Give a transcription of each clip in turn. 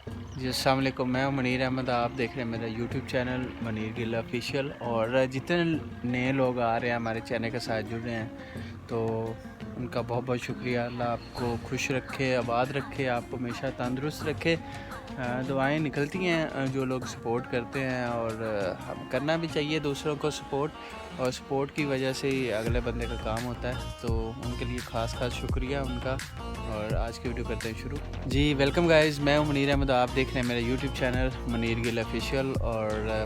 जी अस्सलाम वालेकुम। मैं हूं मनीर अहमद। आप देख रहे हैं मेरा YouTube channel Munir Gill official. और जितने नए लोग आ रहे हैं हमारे चैनल के साथ जुड़ रहे हैं तो उनका बहुत बहुत शुक्रिया। अल्लाह आपको खुश रखे, आबाद रखे, आपको हमेशा तंदुरुस्त रखे। दुआएं निकलती हैं जो लोग सपोर्ट करते हैं, और हम करना भी चाहिए दूसरों को सपोर्ट, और सपोर्ट की वजह से ही अगले बंदे का काम होता है। तो उनके लिए ख़ास शुक्रिया उनका। और आज की वीडियो करते हैं शुरू। जी वेलकम गाइस, मैं हूं मनीर अहमद। आप देख रहे हैं मेरा YouTube channel Munir Gill official. और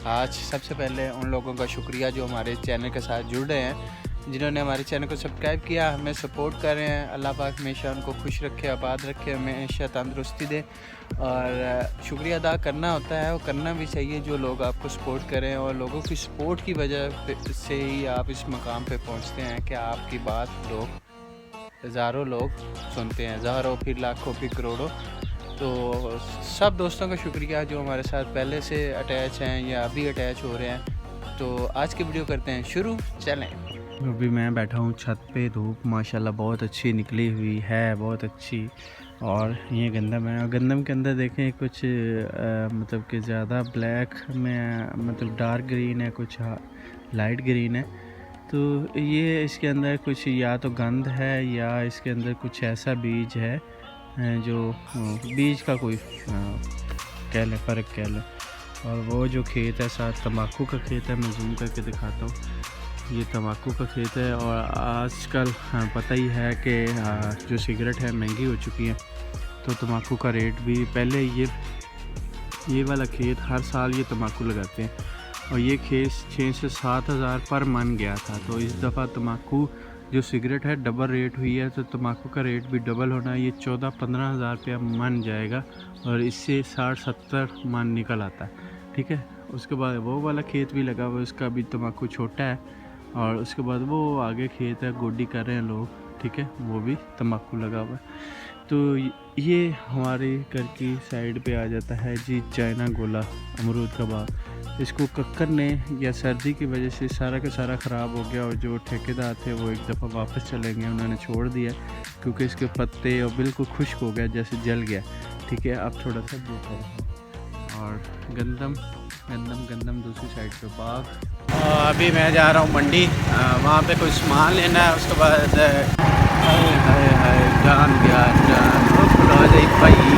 आज सबसे पहले उन लोगों का शुक्रिया जो हमारे चैनल के साथ जुड़ रहे हैं, जिन्होंने हमारे चैनल को सब्सक्राइब किया, हमें सपोर्ट कर रहे हैं। अल्लाह पाक हमेशा उनको खुश रखे, आबाद रखे, हमेशा तंदुरुस्ती दे। और शुक्रिया अदा करना होता है, और करना भी चाहिए जो लोग आपको सपोर्ट करें। और लोगों की सपोर्ट की वजह से ही आप इस मकाम पे पहुंचते हैं कि आपकी बात लोग, हज़ारों लोग सुनते हैं, हज़ारों फिर लाखों फिर करोड़ों। तो सब दोस्तों का शुक्रिया जो हमारे साथ पहले से अटैच हैं या अभी अटैच हो रहे हैं। तो आज की वीडियो करते हैं शुरू, चलें। अभी मैं बैठा हूँ छत पे, धूप माशाल्लाह बहुत अच्छी निकली हुई है, बहुत अच्छी। और ये गंदम है, और गंदम के अंदर देखें कुछ मतलब कि ज़्यादा ब्लैक में, मतलब डार्क ग्रीन है, कुछ लाइट ग्रीन है। तो ये इसके अंदर कुछ या तो गंध है या इसके अंदर कुछ ऐसा बीज है जो बीज का कोई कह लें, फ़र्क कह लें। और वो जो खेत है साथ तम्बाकू का खेत है, मैं जूम करके दिखाता हूँ। ये तम्बाकू का खेत है। और आजकल पता ही है कि जो सिगरेट है महंगी हो चुकी है, तो तम्बाकू का रेट भी, पहले ये वाला खेत हर साल ये तम्बाकू लगाते हैं, और ये खेत 6 से 7 हज़ार पर मन गया था। तो इस दफ़ा तम्बाकू जो सिगरेट है डबल रेट हुई है, तो तम्बाकू का रेट भी डबल होना है। ये 14-15 हज़ार रुपया मन जाएगा, और इससे 60-70 मन निकल आता है। ठीक है, उसके बाद वो वाला खेत भी लगा हुआ है, उसका भी तम्बाकू छोटा है। और उसके बाद वो आगे खेत है, गोडी कर रहे हैं लोग, ठीक है, वो भी तम्बाकू लगा हुआ है। तो ये हमारे घर की साइड पे आ जाता है जी चाइना गोला, अमरूद का बाग। इसको कक्कर ने या सर्दी की वजह से सारा का सारा ख़राब हो गया, और जो ठेकेदार थे वो एक दफ़ा वापस चले गए, उन्होंने छोड़ दिया क्योंकि इसके पत्ते और बिल्कुल खुश्क हो गया, जैसे जल गया। ठीक है, अब थोड़ा सा देता है। और गंदम गंदम गंदम दूसरी साइड पे बाग। अभी मैं जा रहा हूँ मंडी, वहाँ पे कुछ सामान लेना है। उसके बाद हाय हाय हाय जान गया जान, ओ खुदा जाए भाई।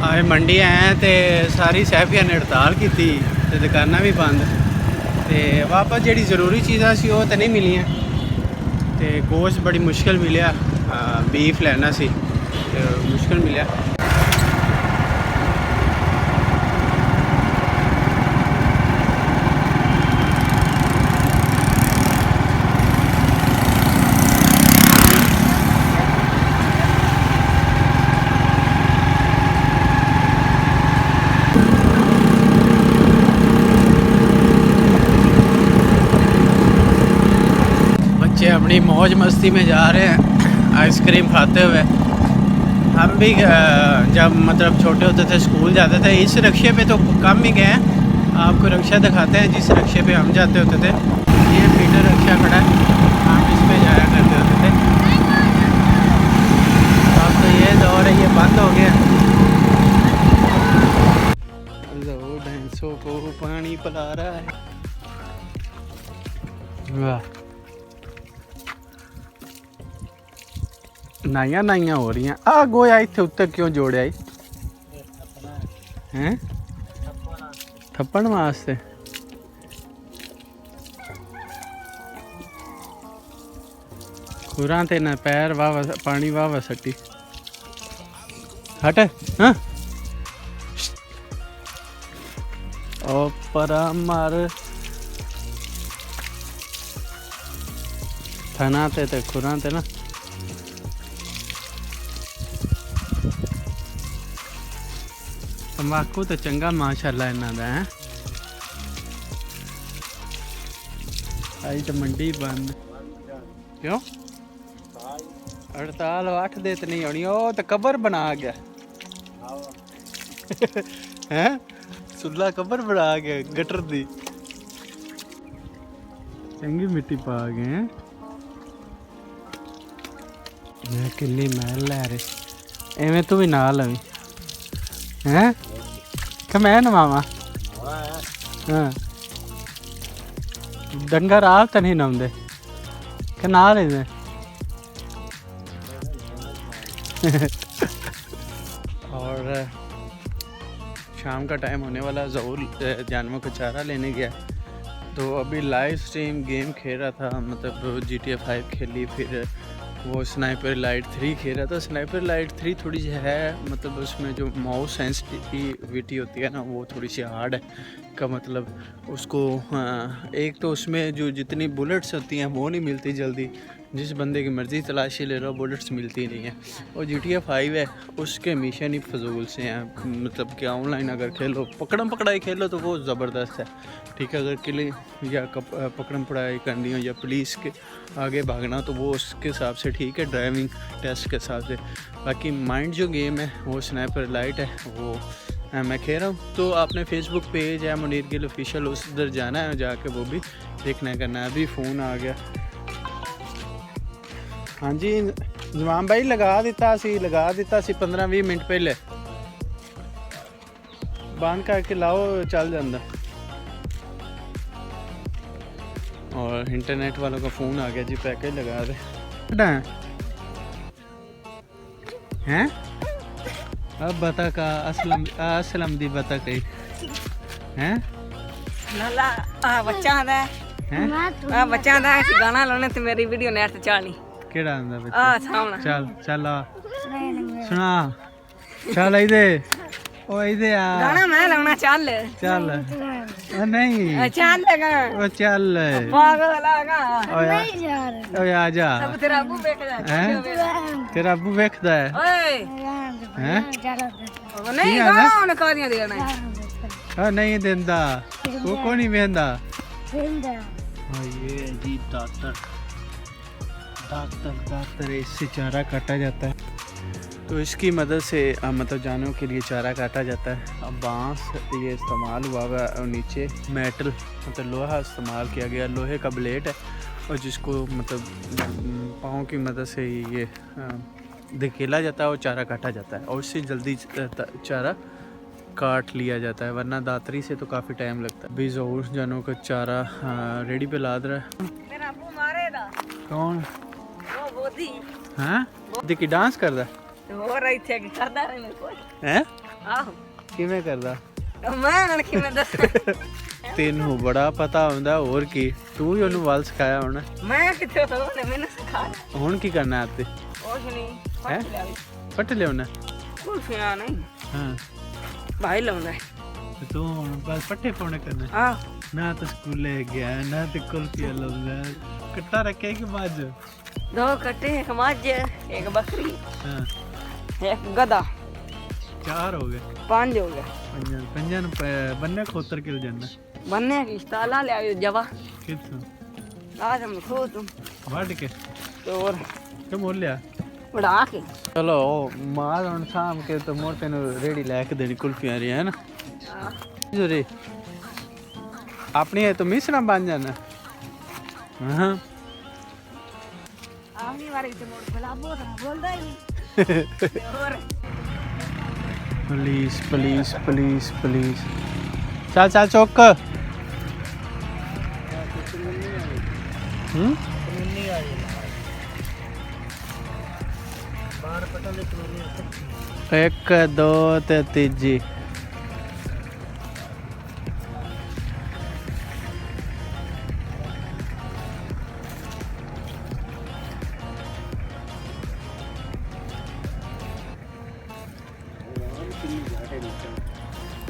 आए मंडी आए हैं तो सारी सैफिया ने हड़ताल की थी, तो दुकाना भी बंद, तो वापस जी जरूरी चीज़ा सी वो तो नहीं मिलियाँ। तो गोश्त बड़ी मुश्किल मिले, बीफ लेना सी तो मुश्किल मिले। बच्चे अपनी मौज मस्ती में जा रहे हैं आइसक्रीम खाते हुए। हम भी जब मतलब छोटे होते थे, स्कूल जाते थे, इस रिक्शे पे तो कम ही गए हैं। आपको रिक्शा दिखाते हैं जिस रिक्शे पे हम जाते होते थे। ये पीटर रिक्शा खड़ा है, हम इस पे जाया करते होते थे। अब तो ये दौर है, ये बंद हो गया। लो भैंसों को पानी पिला रहा है। वाह, नाइया नाइया हो रही हैं। आ गोया इतने उत्ते क्यों जोड़िया हैं? थप्पड़ वास्ते। खुरा ते ना पैर वाह पानी वाह सट्टी हट। हाँ ओ परा मार थना ते खुरा ते ना। तंबाकू तो चंगा माशाल्लाह इन्हां दा है। आज तो मंडी बंद क्यों? हड़ताल 8 दे तो नहीं होनी। ओ तो कबर बना गया हैं, सुल्ला कबर बना गया गटर दी चंगी मिट्टी पा गए हैं। मैं किली महल लै रहे एवें तू भी ना लवी हैं कि मैं नवावा। हाँ डंगर आप तो नहीं नौंदे कि ना लेंदे और शाम का टाइम होने वाला, ज़हूर जानवरों का चारा लेने गया तो अभी लाइव स्ट्रीम गेम खेल रहा था, मतलब GTA 5 खेली, फिर वो स्नाइपर लाइट 3 खेल रहा था। स्नाइपर लाइट 3 थोड़ी सी है, मतलब उसमें जो माउस सेंसिटिविटी होती है ना वो थोड़ी सी हार्ड है का मतलब उसको एक तो उसमें जो जितनी बुलेट्स होती हैं वो नहीं मिलती जल्दी, जिस बंदे की मर्ज़ी तलाशी ले लो बुलेट्स मिलती नहीं है। और GTA 5 है उसके मिशन ही फजूल से हैं, मतलब कि ऑनलाइन अगर खेलो पकड़म पकड़ाई खेलो तो वो ज़बरदस्त है, ठीक है। अगर किले या पकड़म पकड़ाई करनी हो या पुलिस के आगे भागना तो वो उसके हिसाब से ठीक है, ड्राइविंग टेस्ट के हिसाब से। बाकी माइंड जो गेम है वो स्नाइपर लाइट है, वो मैं खेल रहा हूँ। तो आपने फेसबुक पेज है मुनीर गिल ऑफिशियल, उधर जाना है, जाके वो भी देखना करना है। अभी फ़ोन आ गया। हाँ जी जवान भाई लगा दिता सी 15-20 मिनट पहले बंद करके लाओ चल जाता। और इंटरनेट वालों का फ़ोन आ गया जी, पैकेज लगा दे हैं। अब बता का असलम दी बता कही हैं नाला आ बच्चा दा हैं आ बच्चा दा गाना लाने ते मेरी वीडियो नेट ते चलनी केड़ा आंदा आ बच्चा सामने चल चल आ सुना चल इधे ओ इधे आ गाना मैं लाना चल चल ओ नहीं चल लगा ओ चल पागल लगा नहीं यार ओ आ जा अब तेरा अबू देखदा हैं तेरा अबू देखदा है ओए हैं ओ नहीं गाना कादियां देना हां नहीं देंदा वो कौन नहीं वेंदा हां ये जी दातर इससे चारा काटा जाता है, तो इसकी मदद से मतलब जानवरों के लिए चारा काटा जाता है। अब बांस ये इस्तेमाल हुआ हुआ और नीचे मेटल मतलब लोहा इस्तेमाल किया गया, लोहे का ब्लेड है और जिसको मतलब पाँव की मदद से ये धकेला जाता है और चारा काटा जाता है और उससे जल्दी चारा काट लिया जाता है, वरना दातरी से तो काफ़ी टाइम लगता है। अभी ज़रूर जानवरों का चारा रेडी पे लाद रहा है। मेरा अबू मारेगा कौन वो बोदी हाँ देखी डांस करदा हो रही थे कि करदा रहे मेरे को हैं आहो किवें करदा मैं कि मैं दस तेनू बड़ा पता हुंदा और की तू ही ओनू वाल सिखाया होना। मैं किथे तो ने मैंने सिखाया हुण की करना है और नहीं हैं? पट ले पट लिया कुल्फियां नहीं हाँ भाई लाउंदा तू हुण बस पट्टे पौने करना आ ना तो स्कूले गया ना तो कुल्फिया लाउंदा कट्टा रखे कि बाज 2 कट्टे एक मझ एक बकरी हाँ एक गधा 4 हो गए 5 हो गया पंजन बन्ने खोतर किल जाना बनने की ताला ले आयो जवा किथों आज हम खो तुम वड़ के तो और के मोल लिया उड़ा के चलो मार हुण शाम के तो मोटे नु रेडी लैके देनी कुल्फियां रही है ना जरे अपनी है तो मिसना बन जाना हाँ आखिरी बार इसे मोड़ भला बोलदा ही नहीं और पुलिस पुलिस पुलिस पुलिस चल चल चौक एक दो ते तीजी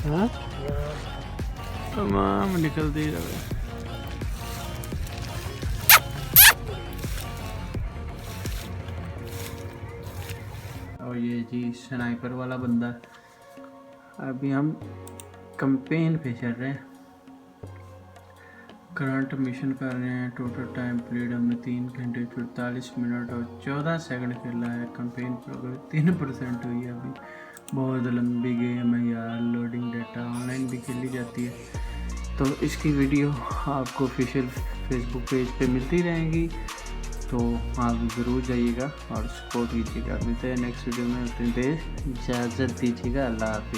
हाँ तमाम निकलती रहे। और ये जी स्नाइपर वाला बंदा अभी हम कैंपेन पे चल रहे हैं, करंट मिशन कर रहे हैं। टोटल टाइम प्लेड हमने 3 घंटे 44 मिनट और 14 सेकंड खेला है। कैंपेन प्रोग्रेस 3% हुई है अभी। बहुत लंबी गेम है यार, लोडिंग डाटा ऑनलाइन भी खेली जाती है। तो इसकी वीडियो आपको ऑफिशियल फेसबुक पेज पे मिलती रहेंगी, तो आप ज़रूर जाइएगा और सपोर्ट कीजिएगा। मिलते हैं नेक्स्ट वीडियो में, उतनी देर इजाज़त दीजिएगा। अल्लाह हाफिज़।